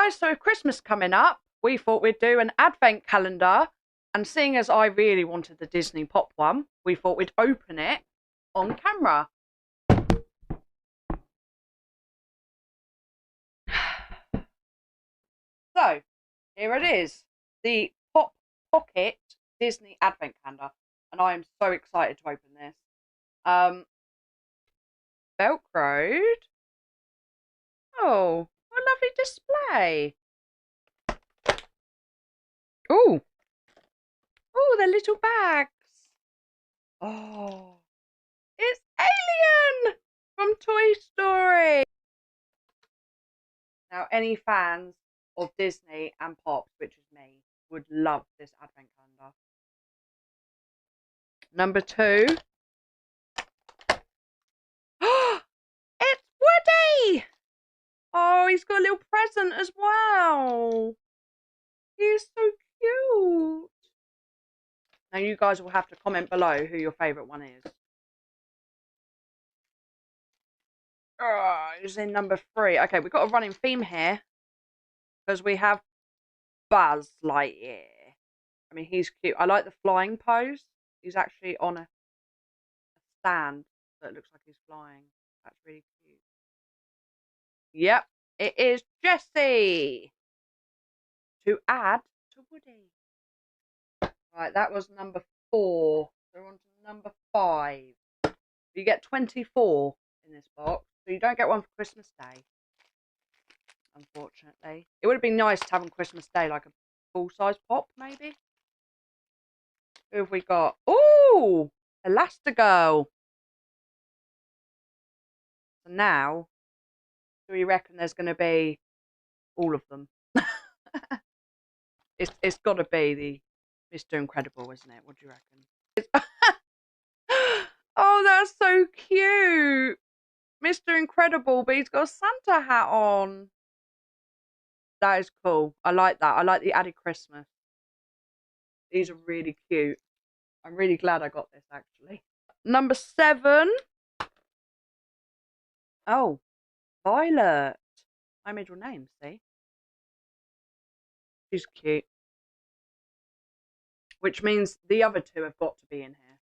guys, so with Christmas coming up, we thought we'd do an advent calendar. And seeing as I really wanted the Disney Pop one, we thought we'd open it on camera. So, here it is. The Pop Pocket Disney Advent Calendar. And I am so excited to open this. Velcroed. Oh, what a lovely display. Oh. Oh, they're little bags. Oh, it's Alien from Toy Story. Now, any fans of Disney and Pop, which is me, would love this advent calendar. Number 2. It's Woody! Oh, he's got a little present as well. He's so cute. Now, you guys will have to comment below who your favourite one is. Oh, he's in number 3. Okay, we've got a running theme here. Because we have Buzz Lightyear. I mean, he's cute. I like the flying pose. He's actually on a stand that looks like he's flying. That's really cute. Yep, it is Jessie. To add to Woody. Right, that was number 4. We're on to number 5. You get 24 in this box. So you don't get one for Christmas Day. Unfortunately. It would have been nice to have on Christmas Day, like a full-size Pop, maybe. Who have we got? Ooh! Elastigirl. So now, do we reckon there's going to be all of them? It's got to be the Mr. Incredible, isn't it? What do you reckon? Oh, that's so cute. Mr. Incredible, but he's got a Santa hat on. That is cool. I like that. I like the added Christmas. These are really cute. I'm really glad I got this, actually. Number 7. Oh, Violet. My middle name, see? She's cute. Which means the other 2 have got to be in here.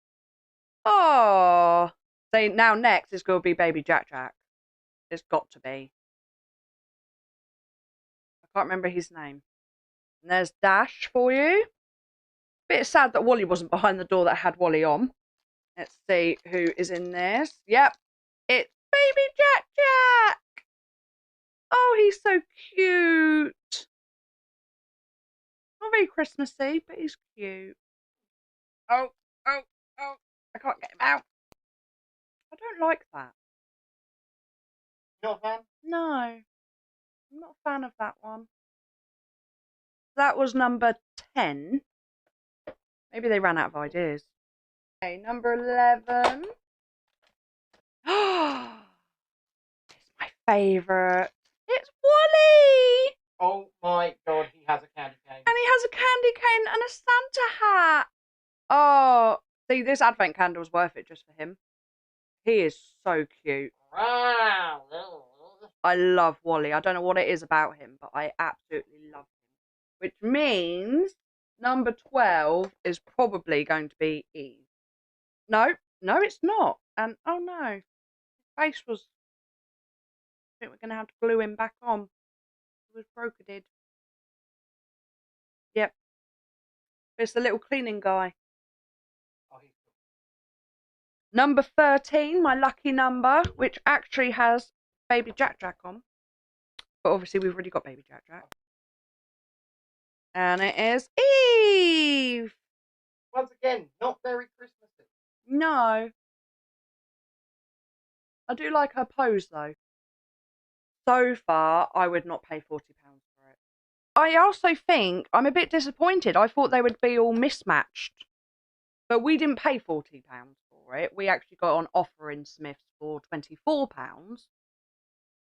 Oh. So now next is going to be Baby Jack Jack. It's got to be. I can't remember his name. And there's Dash for you. Bit sad that Wally wasn't behind the door that had Wally on. Let's see who is in this. Yep. It's Baby Jack Jack. Oh, he's so cute. Not very Christmassy, but he's cute. Oh. I can't get him out. I don't like that. Not a fan? No. I'm not a fan of that one. That was number 10. Maybe they ran out of ideas. Okay, number 11. Oh, it's my favourite. It's Wally! Oh my god, he has a candy cane. And he has a candy cane and a Santa hat. Oh, see, this advent candle's worth it just for him. He is so cute. Wow. I love Wally. I don't know what it is about him, but I absolutely love him. Which means number 12 is probably going to be Eve. No, it's not. And oh no, his face was. I think we're going to have to glue him back on. It was brokered. Yep. It's the little cleaning guy. Oh, he's cool. Number 13, my lucky number, which actually has Baby Jack Jack on. But obviously we've already got Baby Jack Jack. And it is Eve! Once again, not very Christmassy. No. I do like her pose though. So far, I would not pay £40 for it. I also think I'm a bit disappointed. I thought they would be all mismatched. But we didn't pay £40 for it. We actually got on offer in Smith's for £24,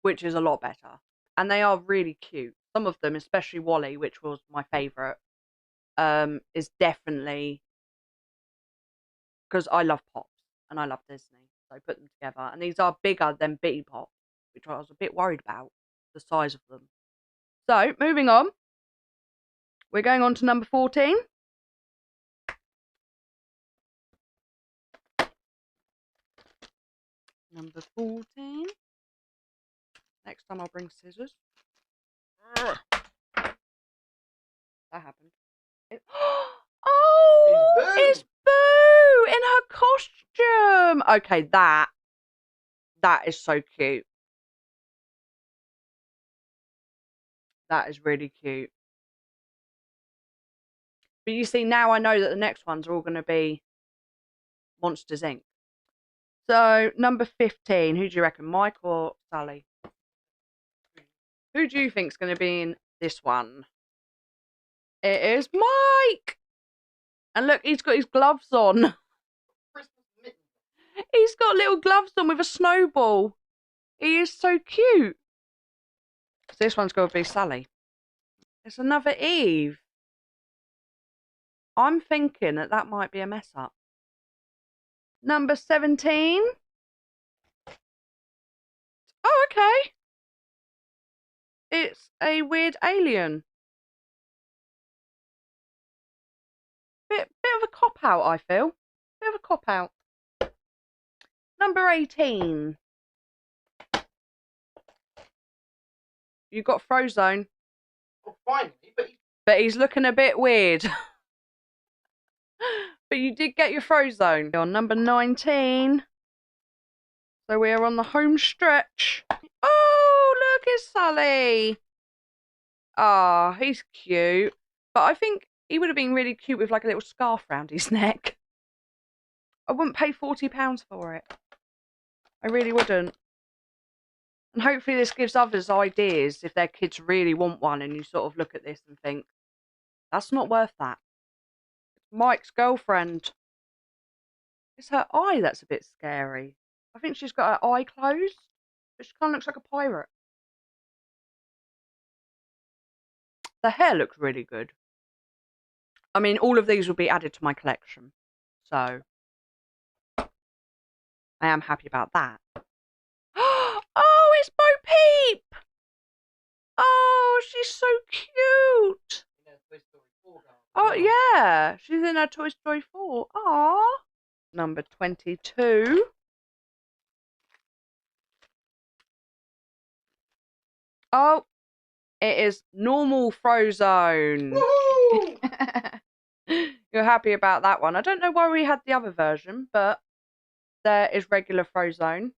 which is a lot better. And they are really cute. Some of them, especially Wally, which was my favourite, is definitely because I love Pops and I love Disney. So I put them together. And these are bigger than Bitty Pop, which I was a bit worried about, the size of them. So, moving on. We're going on to number 14. Number 14. Next time I'll bring scissors. That happened. Oh, it's Boo in her costume. Okay, that is so cute. That is really cute. But you see, now I know that the next ones are all going to be Monsters Inc. So, number 15. Who do you reckon, Mike or Sully? Who do you think's going to be in this one? It is Mike! And look, he's got his gloves on. He's got little gloves on with a snowball. He is so cute. So this one's got to be Sully. It's another Eve. I'm thinking that might be a mess up. Number 17. Oh, okay. It's a weird alien. Bit of a cop-out, I feel. Bit of a cop-out. Number 18. You got Frozone. Oh, finally, but he's looking a bit weird. But you did get your Frozone. You're number 19. So we are on the home stretch. Oh, look, it's Sully. Ah, oh, he's cute. But I think he would have been really cute with like a little scarf around his neck. I wouldn't pay £40 for it. I really wouldn't. And hopefully this gives others ideas if their kids really want one and you sort of look at this and think, that's not worth that. Mike's girlfriend. It's her eye that's a bit scary. I think she's got her eye closed, but she kind of looks like a pirate. The hair looks really good. I mean, all of these will be added to my collection. So, I am happy about that. Oh, it's Bo Peep! Oh, she's so cute! Oh, yeah. She's in her Toy Story 4. Aww. Number 22. Oh, it is normal Frozone. You're happy about that one. I don't know why we had the other version, but there is regular Frozone.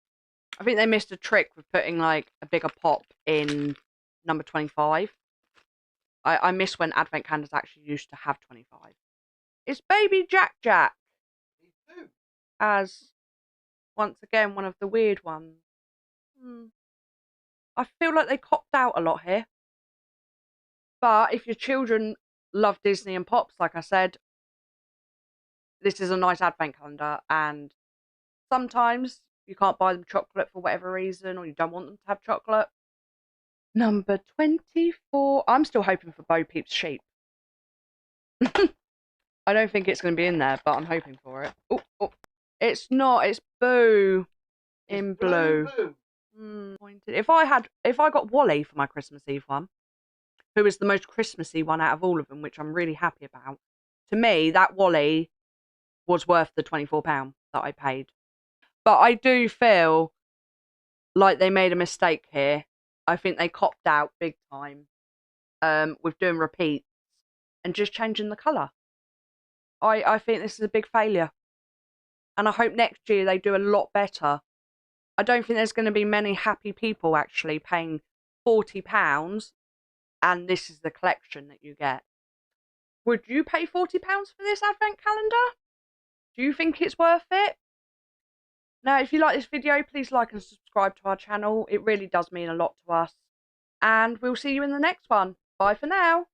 I think they missed a trick with putting like a bigger pop in number 25. I miss when advent calendars actually used to have 25. It's baby Jack Jack as once again one of the weird ones. I feel like they copped out a lot here. But if your children love Disney and Pops, like I said, this is a nice advent calendar. And sometimes you can't buy them chocolate for whatever reason, or you don't want them to have chocolate. Number 24. I'm still hoping for Bo Peep's sheep. I don't think it's going to be in there, but I'm hoping for it. Oh. It's not. It's Boo in blue. If I got Wally for my Christmas Eve one, who is the most Christmassy one out of all of them, which I'm really happy about, to me, that Wally was worth the £24 that I paid. But I do feel like they made a mistake here. I think they copped out big time with doing repeats and just changing the colour. I think this is a big failure. And I hope next year they do a lot better. I don't think there's going to be many happy people actually paying £40 and this is the collection that you get. Would you pay £40 for this advent calendar? Do you think it's worth it? Now, if you like this video, please like and subscribe to our channel. It really does mean a lot to us. And we'll see you in the next one. Bye for now.